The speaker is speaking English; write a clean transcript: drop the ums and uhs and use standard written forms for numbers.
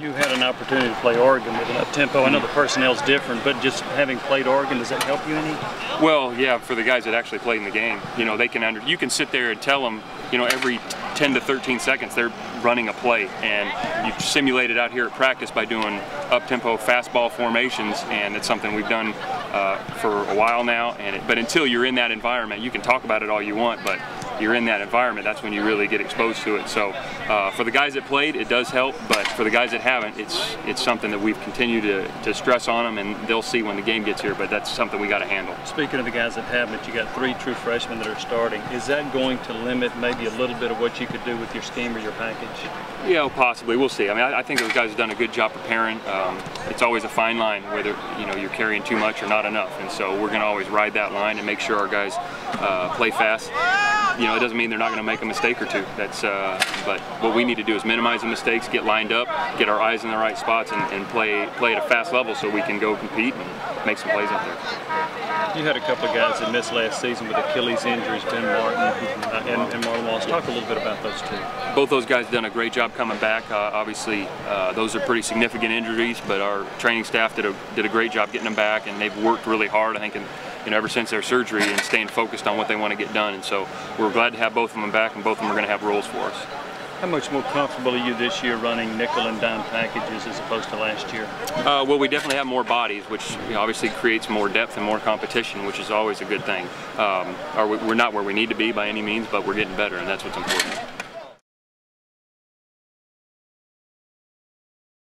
You had an opportunity to play Oregon with an up-tempo. I know the personnel's different, but just having played Oregon, does that help you any? Well, yeah, for the guys that actually played in the game, you know, they can you can sit there and tell them, you know, every 10 to 13 seconds they're running a play, and you simulate it out here at practice by doing up-tempo fastball formations, and it's something we've done for a while now. But until you're in that environment, you can talk about it all you want, but you're in that environment, that's when you really get exposed to it. So for the guys that played, it does help, but for the guys that haven't, it's something that we've continued to stress on them, and they'll see when the game gets here, but that's something we got to handle. Speaking of the guys that haven't, you got 3 true freshmen that are starting. Is that going to limit maybe a little bit of what you could do with your scheme or your package? Yeah, possibly. We'll see. I mean, I think those guys have done a good job preparing. It's always a fine line whether, you know, you're carrying too much or not enough, and so we're going to always ride that line and make sure our guys play fast. You know, it doesn't mean they're not going to make a mistake or two. But what we need to do is minimize the mistakes, get lined up, get our eyes in the right spots, and play at a fast level so we can go compete and make some plays out there. You had a couple of guys that missed last season with Achilles injuries, Ben Martin and Marlon Wallace. Talk a little bit about those two. Both those guys have done a great job coming back. Obviously, those are pretty significant injuries, but our training staff did a great job getting them back, and they've worked really hard, I think, ever since their surgery, and staying focused on what they want to get done. And so we're glad to have both of them back, and both of them are going to have roles for us. How much more comfortable are you this year running nickel and dime packages as opposed to last year? Well, we definitely have more bodies, which obviously creates more depth and more competition, which is always a good thing. We're not where we need to be by any means, but we're getting better, and that's what's important.